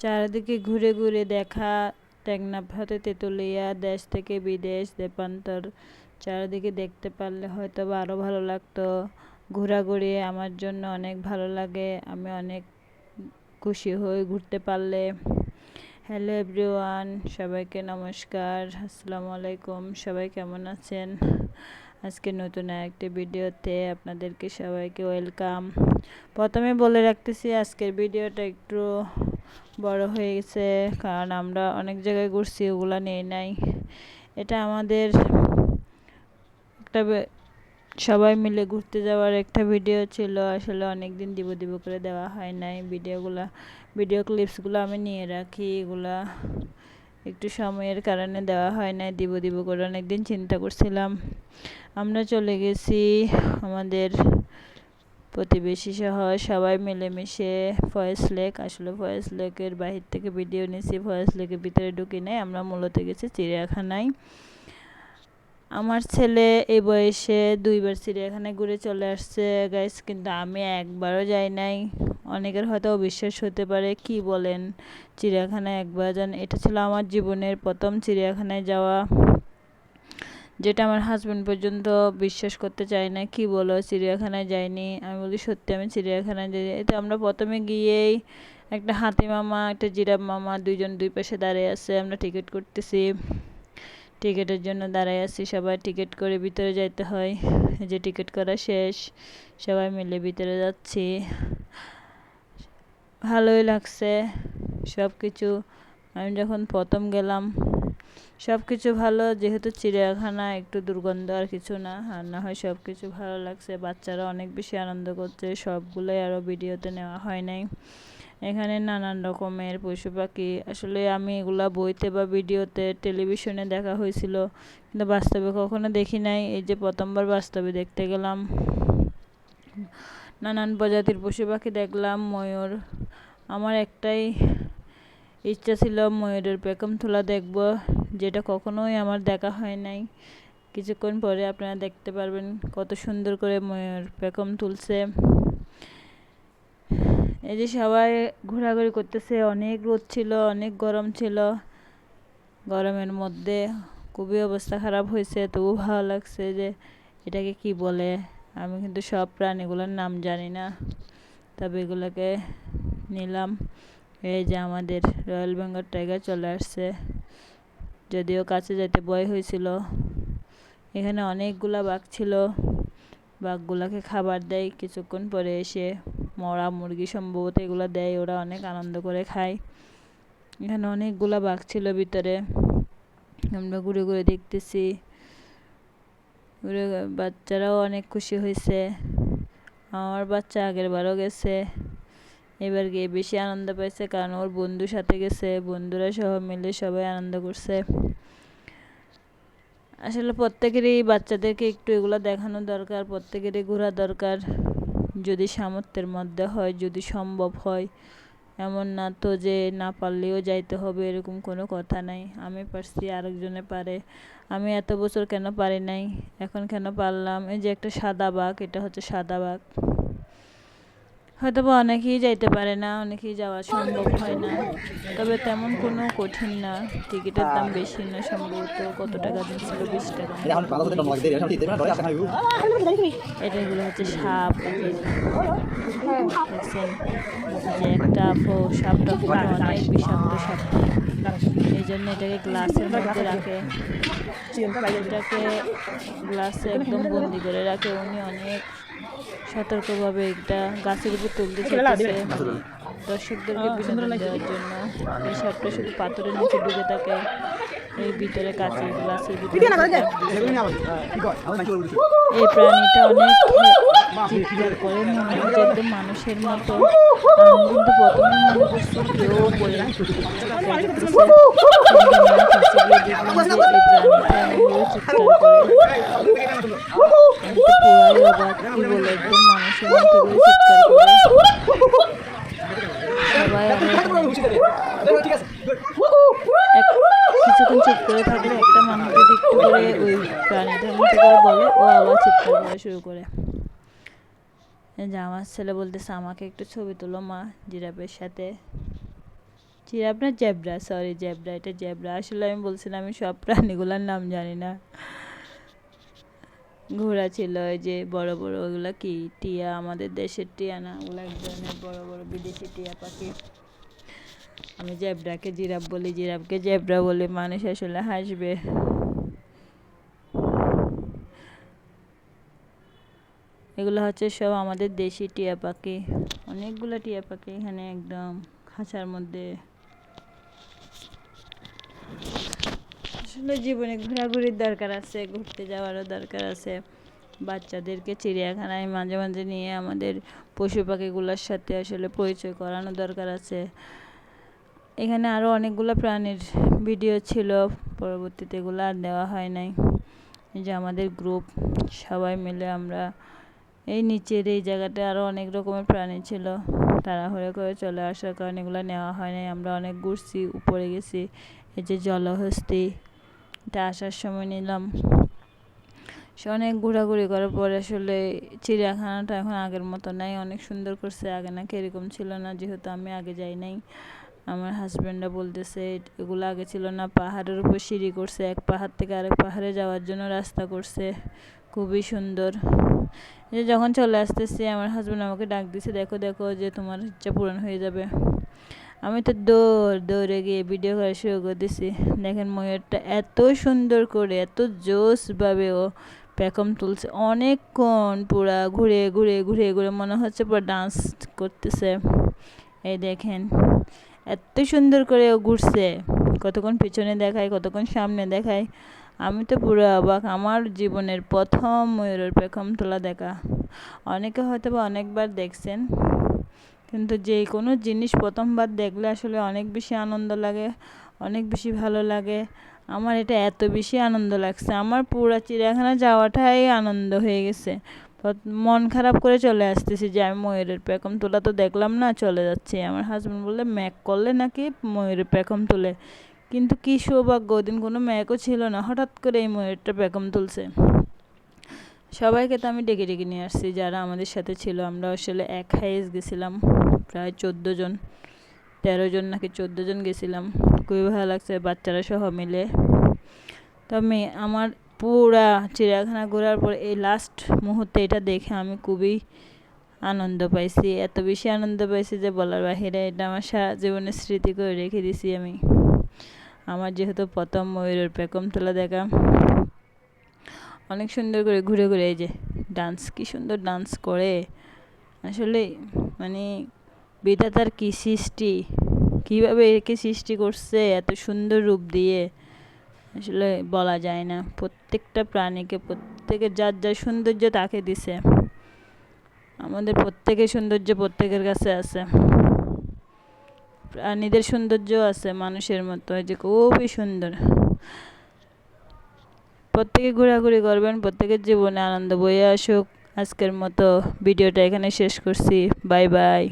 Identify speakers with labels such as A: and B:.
A: চারিদিকে ঘুরে ঘুরে দেখা, টেকনাফ হতে তেঁতুলিয়া, দেশ থেকে বিদেশ, দেশান্তর চারিদিকে দেখতে পারলে হয়তো বা আরও ভালো লাগতো। ঘোরাঘুরি আমার জন্য অনেক ভালো লাগে, আমি অনেক খুশি হই ঘুরতে পারলে। হ্যালো এভরিওয়ান, সবাইকে নমস্কার, আসসালামু আলাইকুম। সবাই কেমন আছেন? আজকে নতুন একটি ভিডিওতে আপনাদেরকে সবাইকে ওয়েলকাম। প্রথমে বলে রাখতেছি আজকের ভিডিওটা একটু বড় হয়ে গেছে, কারণ আমরা অনেক জায়গায় ঘুরছি, ওগুলা নেই নাই। এটা আমাদের একটা সবাই মিলে ঘুরতে যাওয়ার একটা ভিডিও ছিল। আসলে অনেক দিন দিব করে দেওয়া হয় নাই ভিডিও ক্লিপসগুলো আমি নিয়ে রাখি, এগুলা একটু সময়ের কারণে দেওয়া হয় নাই। দিব করে অনেকদিন চিন্তা করছিলাম। আমরা চলে গেছি আমাদের প্রতিবেশী সহ সবাই মিলেমিশে ফয়েজ লেক। আসলে ফয়েজ লেকের বাহির থেকে ভিডিও নিয়েছি, ফয়েজ লেকের ভিতরে ঢুকি নাই। আমরা মূলত গেছি চিড়িয়াখানায়। আমার ছেলে এই বয়সে 2বার চিড়িয়াখানায় ঘুরে চলে আসছে গাইস, কিন্তু আমি একবারও যাই নাই। অনেকের হয়তো অবিশ্বাস হতে পারে, কি বলেন চিড়িয়াখানায় একবার যান। এটা ছিল আমার জীবনের প্রথম চিড়িয়াখানায় যাওয়া, যেটা আমার হাজব্যান্ড পর্যন্ত বিশ্বাস করতে চায় না। কি বলো, চিড়িয়াখানায় যাইনি? আমি বলি সত্যি আমি চিড়িয়াখানায় যাই। এটা আমরা প্রথমে গিয়েই একটা হাতি মামা, একটা জিরাফ মামা, দুইজন দুই পাশে দাঁড়িয়ে আছে। আমরা টিকিট করতেছি, টিকিটের জন্য দাঁড়ায় আছি। সবাই টিকিট করে ভিতরে যাইতে হয়। এই যে টিকিট করা শেষ, সবাই মিলে ভিতরে যাচ্ছি। ভালোই লাগছে সব কিছু। আমি যখন প্রথম গেলাম সব কিছু ভালো, যেহেতু চিড়িয়াখানা একটু দুর্গন্ধ আর কিছু না, আর না হয় সব কিছু ভালো লাগছে। বাচ্চারা অনেক বেশি আনন্দ করছে, সবগুলোই আরও ভিডিওতে নেওয়া হয় নাই। এখানে নানান রকমের পশু পাখি, আসলে আমি এগুলা বইতে বা ভিডিওতে টেলিভিশনে দেখা হয়েছিল, কিন্তু বাস্তবে কখনো দেখি নাই। এই যে প্রথমবার বাস্তবে দেখতে গেলাম। নানান প্রজাতির পশু পাখি দেখলাম। ময়ূর, আমার একটাই ইচ্ছা ছিল ময়ূরের পেখম তোলা দেখব, যেটা কখনোই আমার দেখা হয় নাই। কিছুক্ষণ পরে আপনারা দেখতে পারবেন কত সুন্দর করে ময়ূর পেখম তুলছে। এই যে সবাই ঘোরাঘুরি করতেছে, অনেক রোদ ছিল, অনেক গরম ছিল। গরমের মধ্যে খুবই অবস্থা খারাপ হয়েছে, তবু ভালো লাগছে। যে এটাকে কি বলে, আমি কিন্তু সব প্রাণীগুলোর নাম জানি না, তবে এগুলোকে নিলাম। এই যে আমাদের রয়্যাল বেঙ্গল টাইগার চলে আসছে, যদিও কাছে যেতে ভয় হয়েছিল। এখানে অনেকগুলা বাঘ ছিল, বাঘগুলাকে খাবার দেয়। কিছুক্ষণ পরে এসে মরা মুরগি সম্ভবত এগুলো দেয়, ওরা অনেক আনন্দ করে খায়। এখানে অনেকগুলা বাঘ ছিল ভিতরে, আমরা ঘুরে ঘুরে দেখতেছি। বাচ্চারাও অনেক খুশি হয়েছে। আমার বাচ্চা আগের বারও গেছে, এবার গিয়ে বেশি আনন্দ পাইছে, কারণ ওর বন্ধুর সাথে গেছে, বন্ধুরা সহ মিলে সবাই আনন্দ করছে। আসলে প্রত্যেকেরই বাচ্চাদেরকে একটু এগুলো দেখানো দরকার, প্রত্যেকেরই ঘোরা দরকার, যদি সামর্থ্যের মধ্যে হয়, যদি সম্ভব হয়। এমন না তো যে না পারলেও যাইতে হবে, এরকম কোনো কথা নাই। আমি পারছি, আরেকজনে পারে। আমি এত বছর কেন পারি নাই, এখন কেন পারলাম? এই যে একটা সাদা বাঘ, এটা হচ্ছে সাদা বাঘ। হয়তো বা অনেকেই যাইতে পারে না, অনেকেই যাওয়া সম্ভব হয় না, তবে তেমন কোনো কঠিন না। টিকিটের দাম বেশি না, সম্ভবত কত টাকা দিচ্ছিল, 20 টাকা। এটাগুলো হচ্ছে সাপ পাখির, দেখছেন যে একটা সাপটা কিন্তু অনেক বিষাক্ত সাপটা, এই জন্য এটাকে গ্লাসের মধ্যে রাখে। এটাকে গ্লাসে একদম বন্দি করে রাখে। উনি অনেক সতর্কভাবে এটা গাছের উপর তুলতে চাইতেছে, দর্শকদেরকে বিনোদন দেওয়ার জন্য। এই সাপটা শুধু পাথরের নিচে ডুবে থাকে, এই ভিতরে কাঁচের গ্লাসের ভিতরে। এই প্রাণীটা অনেক চিৎকার করে, মনে হয় যে একদম মানুষের মতো। আমি কিন্তু প্রথমে মনে করছি কেউ বলে চিৎকার করতেছে, কিন্তু কাছে গিয়ে দেখলাম যে এই প্রাণীটা এমনভাবে চিৎকার করে, আমি তো পুরাই অবাক। কি বলে, একদম মানুষের মতো করে চিৎকার করে। সবাই কিছুক্ষণ চুপ করে থাকলে একটা মানুষ যদি একটু করে ওই প্রাণীটার মতো করে বলে, ও আবার চিৎকার করা শুরু করে। যে আমার ছেলে বলতেছে আমাকে একটু ছবি তুলো মা জিরাফের সাথে। জিরাফ না জেব্রা, সরি জেব্রা, এটা জেব্রা। আসলে আমি বলছিলাম আমি সব প্রাণীগুলোর নাম জানি না। ঘোড়া ছিল, ওই যে বড় বড় ওগুলা কি টিয়া, আমাদের দেশের টিয়া না, ওগুলো এক ধরনের বড় বড় বিদেশি টিয়া পাখি। আমি জেব্রাকে জিরাফ বলি, জিরাফকে জেব্রা বলি, মানুষ আসলে হাসবে। এগুলো হচ্ছে সব আমাদের দেশি টিয়া পাখি। অনেকগুলো টিয়া পাখি এখানে একদম খাঁচার মধ্যে। আসলে জীবনে ঘোরাঘুরির দরকার আছে, ঘুরতে যাওয়ারও দরকার আছে। বাচ্চাদেরকে চিড়িয়াখানায় মাঝে মাঝে নিয়ে আমাদের পশু পাখিগুলোর সাথে আসলে পরিচয় করানো দরকার আছে। এখানে আরও অনেকগুলো প্রাণীর ভিডিও ছিল, পরবর্তীতে এগুলো আর দেওয়া হয় নাই। এই যে আমাদের গ্রুপ সবাই মিলে আমরা এই নিচের এই জায়গাটা আরও অনেক রকমের প্রাণী ছিল, তাড়াহুড়ো করে চলে আসার কারণে এগুলো নেওয়া হয় নাই। আমরা অনেক ঘুরছি, উপরে গেছি। এই যে জলহস্তী, এটা আসার সময় নিলাম। সে অনেক ঘোরাঘুরি করার পরে আসলে চিড়িয়াখানাটা এখন আগের মতো নাই, অনেক সুন্দর করছে। আগে নাকি এরকম ছিল না, যেহেতু আমি আগে যাই নাই। আমার হাজব্যান্ডরা বলতেছে এগুলো আগে ছিল না। পাহাড়ের উপর সিঁড়ি করছে, এক পাহাড় থেকে আরেক পাহাড়ে যাওয়ার জন্য রাস্তা করছে, খুবই সুন্দর। যে যখন চলে আসতেছি আমার হাজব্যান্ড আমাকে ডাক দিছে, দেখো দেখো যে তোমার ইচ্ছা পূরণ হয়ে যাবে। আমি তো দৌড়ে গিয়ে ভিডিও করা শুরু করে দিছি। দেখেন ময়ূরটা এত সুন্দর করে, এত জোশভাবে ও পেখম তুলছে অনেকক্ষণ, পুরা ঘুরে ঘুরে ঘুরে ঘুরে মনে হচ্ছে পুরো ডান্স করতেছে। এই দেখেন এত সুন্দর করে ও ঘুরছে, কতক্ষণ পিছনে দেখায়, কতক্ষণ সামনে দেখায়। আমি তো পুরো অবাক, আমার জীবনের প্রথম ময়ূরের পেখম তোলা দেখা। অনেকে হয়তো বা অনেকবার দেখছেন, কিন্তু যে কোনো জিনিস প্রথমবার দেখলে আসলে অনেক বেশি আনন্দ লাগে, অনেক বেশি ভালো লাগে। আমার এটা এত বেশি আনন্দ লাগছে, আমার পুরো চিড়িয়াখানা যাওয়াটাই আনন্দ হয়ে গেছে। মন খারাপ করে চলে আসতেছি যে আমি ময়ূরের পেখম তোলা তো দেখলাম না, চলে যাচ্ছি। আমার হাজব্যান্ড বললে ম্যাক করলে নাকি ময়ূরের পেখম তুলে, কিন্তু কি সৌভাগ্য, ওদিন কোনো ম্যাকও ছিল না, হঠাৎ করে এই ময়ূরটা পেখম তুলছে। সবাইকে তো আমি ডেকে ডেকে নিয়ে আসছি যারা আমাদের সাথে ছিল। আমরা আসলে এক হাইস গেছিলাম, প্রায় 14 জন, 13 জন নাকি 14 জন গেছিলাম। খুবই ভালো লাগছে বাচ্চারা সহ মিলে। তো আমার পুরা চিড়িয়াখানা ঘোরার পর এই লাস্ট মুহূর্তে এটা দেখে আমি খুবই আনন্দ পাইছি, এত বেশি আনন্দ পাইছি যে বলার বাহিরে। এটা আমার সারা জীবনের স্মৃতি করে রেখে দিছি আমি। আমার যেহেতু প্রথম ময়ূরের পেখম তোলা দেখা। অনেক সুন্দর করে ঘুরে ঘুরে এই যে ডান্স, কি সুন্দর ডান্স করে। আসলে মানে বিধাতার কি সৃষ্টি, কীভাবে একে সৃষ্টি করছে এত সুন্দর রূপ দিয়ে, আসলে বলা যায় না। প্রত্যেকটা প্রাণীকে প্রত্যেকের যার যার সৌন্দর্য তাকে দিছে। আমাদের প্রত্যেকের সৌন্দর্য প্রত্যেকের কাছে আছে, প্রাণীদের সৌন্দর্য আছে মানুষের মতো, এই যে খুবই সুন্দর। প্রত্যেকে ঘোরাঘুরি করবেন, প্রত্যেকের জীবনে আনন্দ বয়ে আসুক। আজকের মতো ভিডিওটা এখানে শেষ করছি। Bye bye.